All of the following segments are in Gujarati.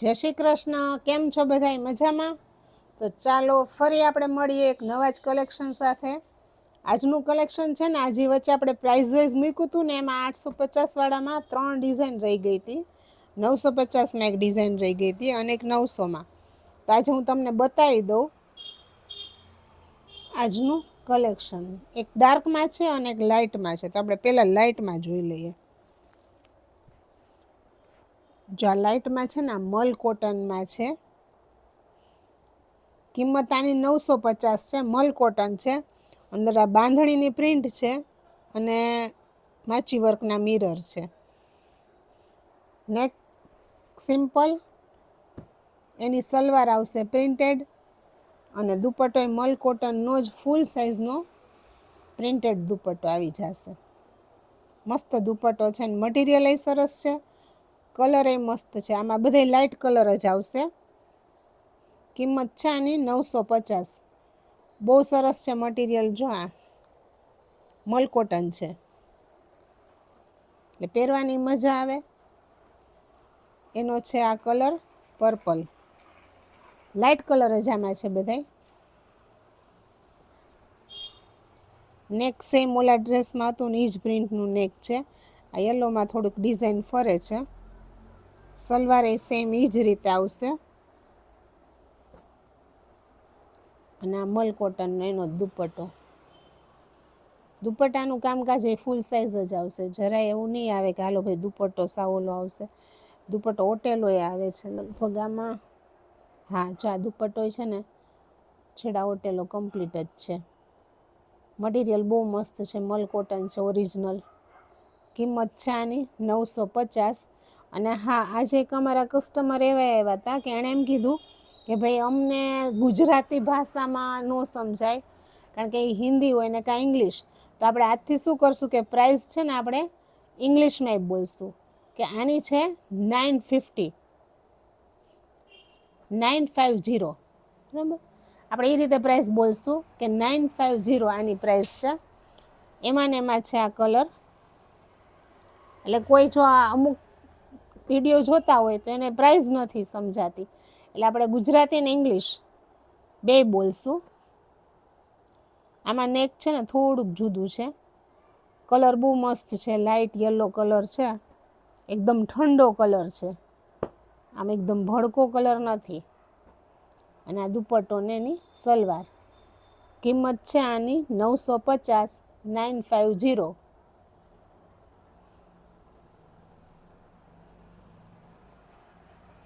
જય શ્રી કૃષ્ણ. કેમ છો બધાય? મજામાં? તો ચાલો ફરી આપણે મળીએ એક નવા જ કલેક્શન સાથે. આજનું કલેક્શન છે ને, આજે વચ્ચે આપણે પ્રાઇઝ વાઇઝ મૂક્યું હતું ને, એમાં 850 વાળામાં 3 ડિઝાઇન રહી ગઈ હતી. 950માં એક ડિઝાઇન રહી ગઈ હતી અને એક 900માં. તો આજે હું તમને બતાવી દઉં આજનું કલેક્શન. એક ડાર્કમાં છે અને એક લાઇટમાં છે. તો આપણે પહેલાં લાઇટમાં જોઈ લઈએ. જો આ લાઇટમાં છે ને, મલ કોટનમાં છે. કિંમત આની 950 છે. મલ કોટન છે. અંદર આ બાંધણીની પ્રિન્ટ છે અને માચી વર્કના મિરર છે. નેક સિમ્પલ, એની સલવાર આવશે પ્રિન્ટેડ અને દુપટ્ટો મલ કોટનનો જ ફૂલ સાઇઝનો પ્રિન્ટેડ દુપટ્ટો આવી જશે. મસ્ત દુપટ્ટો છે અને મટીરિયલ એ સરસ છે, કલર એ મસ્ત છે. આમાં બધે લાઇટ કલર જ આવશે. કિંમત છે આની 950. બહુ સરસ છે મટીરિયલ. જો આ મલ કોટન છે એટલે પહેરવાની મજા આવે. એનો છે આ કલર પર્પલ. લાઇટ કલર જ આમાં છે બધાય. નેક સેમ ઓલા ડ્રેસમાં હતું ને એ જ પ્રિન્ટનું નેક છે. આ યલોમાં થોડુંક ડિઝાઇન ફરે છે. સલવાર એ સેમ એ જ રીતે આવશે અને આ મલ કોટનનો એનો દુપટ્ટો. દુપટ્ટાનું કામકાજ એ ફૂલ સાઇઝ જ આવશે. જરાય એવું નહીં આવે કે હાલો ભાઈ દુપટ્ટો સાવલો આવશે. દુપટ્ટો ઓટેલો એ આવે છે લગભગ આમાં. હા, જો આ દુપટ્ટો છે ને, છેડા ઓટેલો કમ્પ્લીટ જ છે. મટીરિયલ બહુ મસ્ત છે. મલ કોટન છે ઓરિજિનલ. કિંમત છે આની 950. અને હા, આજે એક અમારા કસ્ટમર એવા આવ્યા હતા કે એણે એમ કીધું કે ભાઈ અમને ગુજરાતી ભાષામાં ન સમજાય, કારણ કે એ હિન્દી હોય ને કાં ઇંગ્લિશ. તો આપણે આજથી શું કરશું કે પ્રાઇસ છે ને આપણે ઇંગ્લિશમાં જ બોલશું કે આની છે 950. 950, બરાબર? આપણે એ રીતે પ્રાઇસ બોલશું કે 950 આની પ્રાઇસ છે. એમાં ને એમાં છે આ કલર. એટલે કોઈ જો આ અમુક વિડીયો જોતા હોય તો એને પ્રાઇસ નથી સમજાતી, એટલે આપણે ગુજરાતી અને ઇંગ્લિશ બે બોલશું. આમાં નેક છે ને થોડુંક જુદું છે. કલર બહુ મસ્ત છે. લાઇટ યલો કલર છે. એકદમ ઠંડો કલર છે. આમ એકદમ ભડકો કલર નથી. અને આ દુપટ્ટો ને એની સલવાર. કિંમત છે આની 950. 950.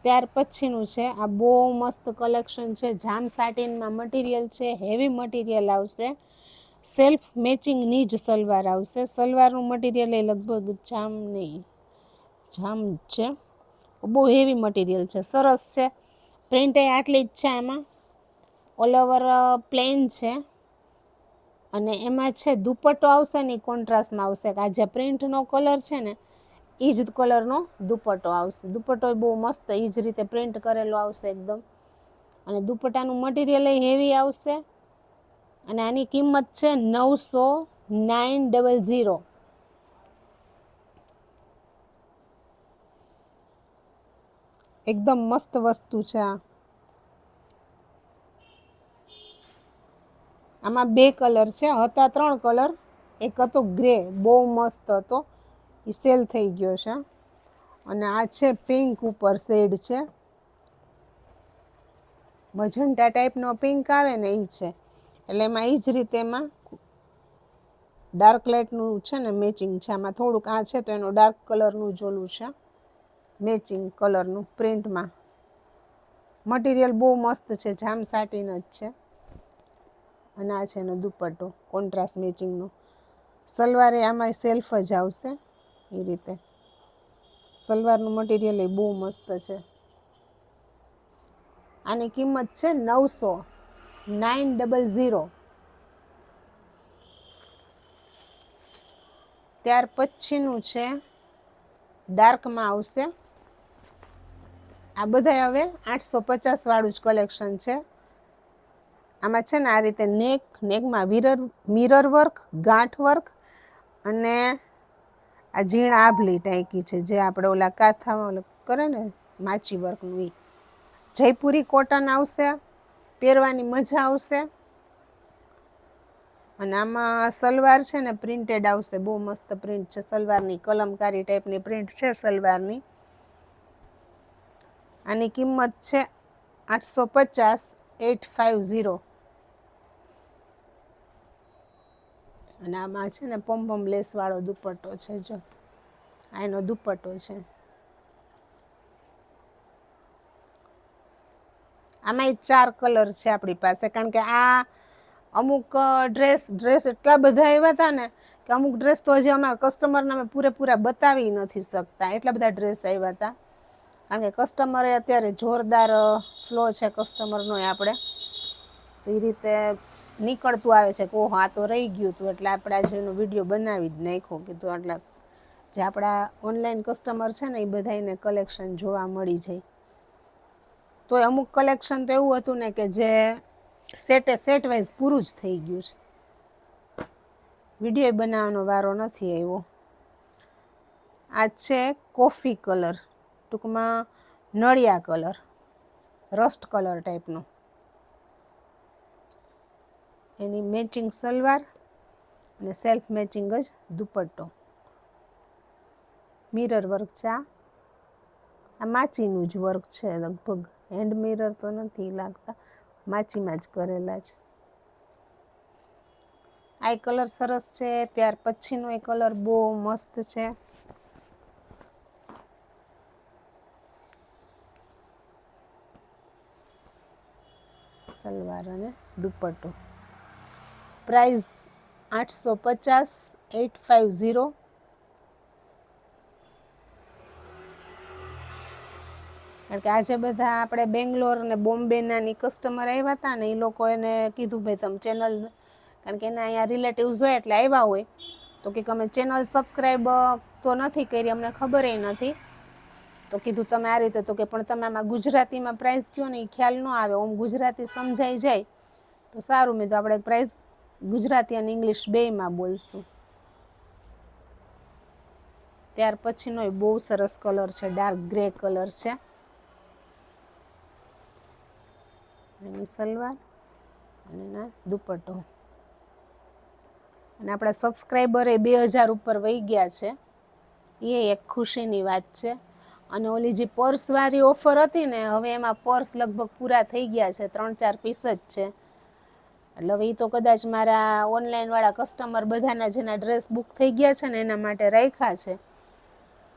ત્યાર પછીનું છે આ બહુ મસ્ત કલેક્શન છે. જામ સાટિનમાં મટીરિયલ છે. હેવી મટીરિયલ આવશે. સેલ્ફ મેચિંગની જ સલવાર આવશે. સલવારનું મટીરિયલ એ લગભગ જામ નહીં, જામ છે. બહુ હેવી મટીરિયલ છે. સરસ છે. પ્રિન્ટ એ આટલી જ છે આમાં. ઓલ ઓવર પ્લેન છે અને એમાં છે દુપટ્ટો આવશે ને કોન્ટ્રાસ્ટમાં આવશે. આ જે પ્રિન્ટનો કલર છે ને એ જ કલરનો દુપટ્ટો આવશે. દુપટ્ટો બહુ મસ્ત એ જ રીતે પ્રિન્ટ કરેલો આવશે એકદમ. અને દુપટ્ટાનું મટીરિયલ એ હેવી આવશે. અને આની કિંમત છે 900. એકદમ મસ્ત વસ્તુ છે આ. આમાં બે કલર છે. હતા 3 કલર. એક હતો ગ્રે, બહુ મસ્ત હતો, એ સેલ થઈ ગયો છે. અને આ છે પિંક ઉપર શેડ છે. મજંટા ટાઈપનો પિંક આવે ને એ છે. એટલે એમાં એ જ રીતે એમાં ડાર્ક લાઇટનું છે ને મેચિંગ છે. આમાં થોડુંક આ છે તો એનું ડાર્ક કલરનું જોલું છે મેચિંગ કલરનું પ્રિન્ટમાં. મટીરિયલ બહુ મસ્ત છે. જામ સાટીન જ છે. અને આ છે એનો દુપટ્ટો કોન્ટ્રાસ્ટ મેચિંગનો. સલવારે આમાં સેલ્ફ જ આવશે એ રીતે. સલવારનું મટીરિયલ એ બહુ મસ્ત છે. આની કિંમત છે 900. 900. ત્યાર પછીનું છે ડાર્કમાં આવશે. આ બધા હવે 850 વાળું જ કલેક્શન છે. આમાં છે ને આ રીતે નેકમાં મિરર વર્ક, ગાંઠ વર્ક અને આ ઝીણા આભલી ટાંકી છે જે આપણે ઓલા કાથામાં કરે ને માચી વર્કનું એ. જયપુરી કોટન આવશે, પહેરવાની મજા આવશે. અને આમાં સલવાર છે ને પ્રિન્ટેડ આવશે, બહુ મસ્ત પ્રિન્ટ છે સલવારની, કલમકારી ટાઈપની પ્રિન્ટ છે સલવારની. આની કિંમત છે 850, 850. અને આમાં છે ને પોમ્પોમ લેસવાળો દુપટ્ટો છે, જો આ એનો દુપટ્ટો છે. આમાં 4 કલર છે આપણી પાસે, કારણ કે આ અમુક ડ્રેસ એટલા બધા આવ્યા હતા ને કે અમુક ડ્રેસ તો હજી અમારા કસ્ટમરને અમે પૂરેપૂરા બતાવી નથી શકતા, એટલા બધા ડ્રેસ આવ્યા હતા. કારણ કે કસ્ટમરે અત્યારે જોરદાર ફ્લો છે કસ્ટમરનો, આપણે એ રીતે નીકળતું આવે છે કે ઓહો આ તો રહી ગયું હતું, એટલે આપણે આજે એનો વિડીયો બનાવી જ નાખ્યો. કીધું આટલા જે આપણા ઓનલાઈન કસ્ટમર છે ને એ બધાને કલેક્શન જોવા મળી જાય. તો અમુક કલેક્શન તો એવું હતું ને કે જે સેટ વાઇઝ પૂરું જ થઈ ગયું છે, વિડીયો બનાવવાનો વારો નથી આવ્યો. આ છે કોફી કલર, ટૂંકમાં નળિયા કલર, રસ્ટ કલર ટાઈપનો. એની મેચિંગ સલવાર અને સેલ્ફ મેચિંગ જ દુપટ્ટો. મિરર વર્ક છે, આ માચીનું જ વર્ક છે લગભગ, હેન્ડ મિરર તો નથી લાગતા, માચીમાં જ કરેલા છે. આ કલર સરસ છે. ત્યાર પછીનો એ કલર બહુ મસ્ત છે. સલવાર અને દુપટ્ટો. પ્રાઇસ 850, 850. કારણ કે આજે બધા આપણે બેંગ્લોર અને બોમ્બેના ની કસ્ટમર આવ્યા હતા ને, એ લોકો એને કીધું ભાઈ તમે ચેનલ, કારણ કે એના અહીંયા રિલેટિવ્સ હોય એટલે આવ્યા હોય, તો કે અમે ચેનલ સબસ્ક્રાઈબ તો નથી કરી, અમને ખબર નથી. તો કીધું તમે આ રીતે, તો કે પણ તમે આમાં ગુજરાતીમાં પ્રાઇસ કયો ને એ ખ્યાલ ન આવે, ઓમ ગુજરાતી સમજાઈ જાય તો સારું. મેં તો આપણે પ્રાઇસ ગુજરાતી અને ઇંગ્લિશ બેયમાં બોલશું. ત્યાર પછીનો એ બહુ સરસ કલર છે, ડાર્ક ગ્રે કલર છે. એની સલવાર અને એના દુપટ્ટો. અને આપણા સબસ્ક્રાઈબર એ 2000 ઉપર વહી ગયા છે, એ એક ખુશીની વાત છે. અને ઓલી જે પર્સવાળી ઓફર હતી ને, હવે એમાં પર્સ લગભગ પૂરા થઈ ગયા છે, 3-4 પીસ જ છે. એટલે હવે એ તો કદાચ મારા ઓનલાઈનવાળા કસ્ટમર બધાના જેના ડ્રેસ બુક થઈ ગયા છે ને એના માટે રાખ્યા છે.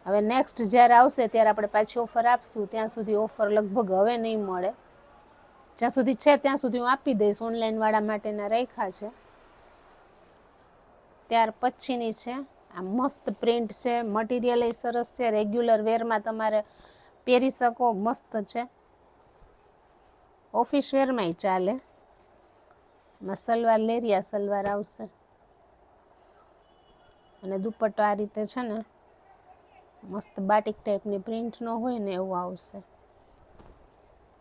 હવે નેક્સ્ટ જ્યારે આવશે ત્યારે આપણે પાછી ઓફર આપશું, ત્યાં સુધી ઓફર લગભગ હવે નહીં મળે. જ્યાં સુધી છે ત્યાં સુધી હું આપી દઈશ, ઓનલાઈનવાળા માટેના રાખ્યા છે. ત્યાર પછીની છે આ મસ્ત પ્રિન્ટ છે, મટીરિયલ એ સરસ છે, રેગ્યુલર વેરમાં તમારે પહેરી શકો, મસ્ત છે. ઓફિસ વેરમાંય ચાલે. માં સલવાર લેરિયા સલવાર આવશે અને દુપટ્ટો આ રીતે છે ને મસ્ત બાટિક ટાઈપની પ્રિન્ટનો હોય ને એવું આવશે.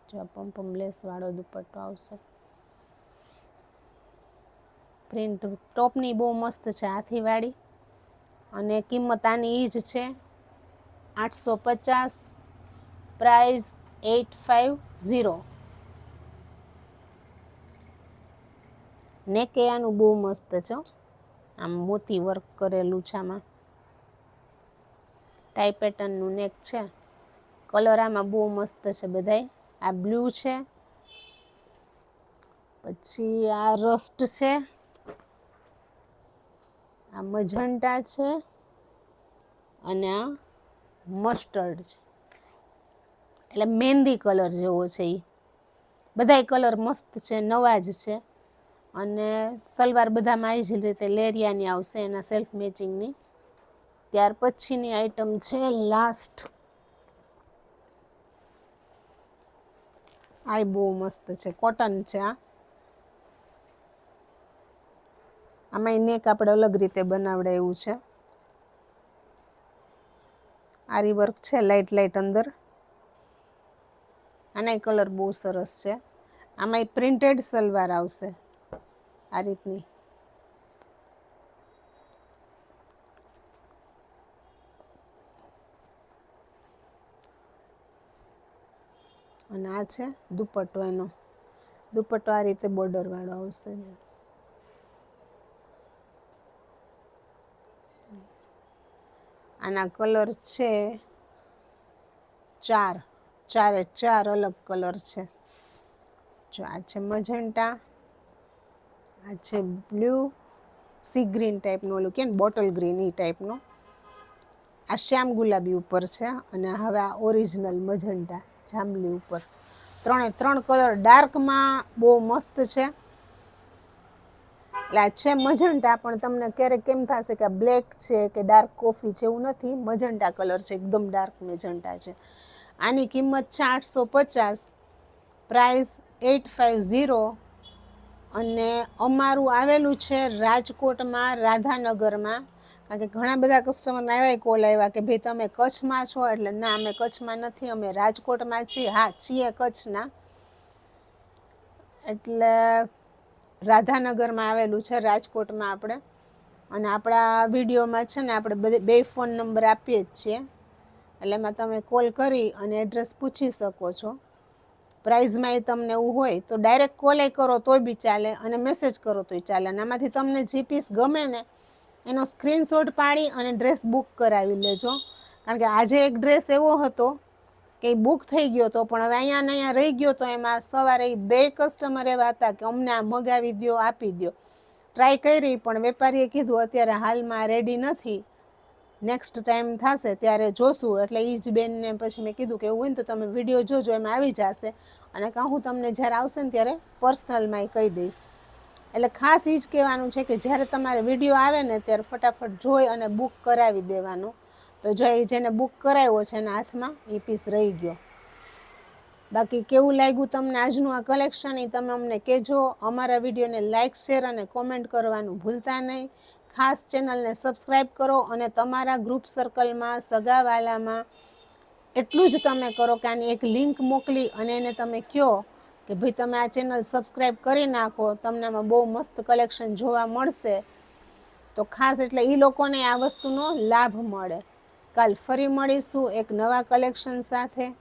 જો પંપમ લેસવાળો દુપટ્ટો આવશે. પ્રિન્ટ ટોપની બહુ મસ્ત છે, હાથીવાળી. અને કિંમત આની એ જ છે 850, પ્રાઇસ 850. નેકે આનું બહુ મસ્ત છે, આમ મોતી વર્ક કરેલું છે, આમાં ટાઈ પેટર્નનું નેક છે. કલર આમાં બહુ મસ્ત છે બધાય. આ બ્લુ છે, પછી આ રસ્ટ છે, આ મજન્ટા છે, અને આ મસ્ટર્ડ છે. એટલે મહેંદી કલર જેવો છે. એ બધાય કલર મસ્ત છે, નવા જ છે. અને સલવાર બધામાં આવી જ રીતે લેરિયાની આવશે, એના સેલ્ફ મેચિંગની. ત્યાર પછીની આઈટમ છે લાસ્ટ, આ બહુ મસ્ત છે, કોટન છે. આમાં નેક આપણે અલગ રીતે બનાવડાવ્યું છે. આરી વર્ક છે લાઇટ લાઇટ અંદર. આનાય કલર બહુ સરસ છે. આમાં પ્રિન્ટેડ સલવાર આવશે આ રીતની. અને આ છે દુપટ્ટો એનો. દુપટ્ટો આ રીતે બોર્ડરવાળો આવશે. આના કલર છે 4, 4 અલગ કલર છે. જો આ છે મજેન્ટા, આ છે બ્લુ, સી ગ્રીન ટાઈપનું, ઓલું કે બોટલ ગ્રીન એ ટાઈપનો. આ શ્યામ ગુલાબી ઉપર છે અને હવે આ ઓરિજિનલ મજન્ટા જાંબલી ઉપર. 3 કલર ડાર્કમાં બહુ મસ્ત છે. એટલે આ છે મજન્ટા, પણ તમને ક્યારેક કેમ થશે કે બ્લેક છે કે ડાર્ક કોફી છે, એવું નથી. મજન્ટા કલર છે, એકદમ ડાર્ક મજન્ટા છે. આની કિંમત છે 850, પ્રાઇસ 850. અને અમારું આવેલું છે રાજકોટમાં, રાધાનગરમાં. કારણ કે ઘણા બધા કસ્ટમરને આવ્યા કોલ આવ્યા કે ભાઈ તમે કચ્છમાં છો, એટલે ના, અમે કચ્છમાં નથી, અમે રાજકોટમાં છીએ. હા, છીએ કચ્છના. એટલે રાધાનગરમાં આવેલું છે, રાજકોટમાં આપણે. અને આપણા વિડીયોમાં છે ને આપણે બે ફોન નંબર આપીએ જ છીએ, એટલે એમાં તમે કોલ કરી અને એડ્રેસ પૂછી શકો છો. પ્રાઇઝમાં એ તમને એવું હોય તો ડાયરેક્ટ કોલે કરો તોય બી ચાલે, અને મેસેજ કરો તોય ચાલે. અને આમાંથી તમને જે પીસ ગમે ને એનો સ્ક્રીનશોટ પાડી અને ડ્રેસ બુક કરાવી લેજો. કારણ કે આજે એક ડ્રેસ એવો હતો કે બુક થઈ ગયો હતો, પણ હવે અહીંયા ને અહીંયા રહી ગયો. તો એમાં સવારે 2 કસ્ટમર એવા હતા કે અમને આ મગાવી દો, આપી દો. ટ્રાય કરી, પણ વેપારીએ કીધું અત્યારે હાલમાં રેડી નથી, નેક્સ્ટ ટાઈમ થશે ત્યારે જોશું. એટલે એ જ બેનને પછી મેં કીધું કે એવું હોય ને તો તમે વિડીયો જોજો, એમાં આવી જશે. અને કાં હું તમને જ્યારે આવશે ને ત્યારે પર્સનલમાં એ કહી દઈશ. એટલે ખાસ એ જ કહેવાનું છે કે જ્યારે તમારે વિડીયો આવે ને ત્યારે ફટાફટ જોઈ અને બુક કરાવી દેવાનું. તો જો એ જેને બુક કરાવ્યો છે એના હાથમાં એ પીસ રહી ગયો. બાકી કેવું લાગ્યું તમને આજનું આ કલેક્શન એ તમે અમને કહેજો. અમારા વિડીયોને લાઇક, શેર અને કોમેન્ટ કરવાનું ભૂલતા નહીં. ખાસ ચેનલને સબસ્ક્રાઈબ કરો અને તમારા ગ્રુપ સર્કલમાં, સગાવાલામાં એટલું જ તમે કરો કે આની એક લિંક મોકલી અને એને તમે કહો કે ભાઈ તમે આ ચેનલ સબસ્ક્રાઈબ કરી નાખો, તમને આમાં બહુ મસ્ત કલેક્શન જોવા મળશે. તો ખાસ એટલે એ લોકોને આ વસ્તુનો લાભ મળે. કાલ ફરી મળીશું એક નવા કલેક્શન સાથે.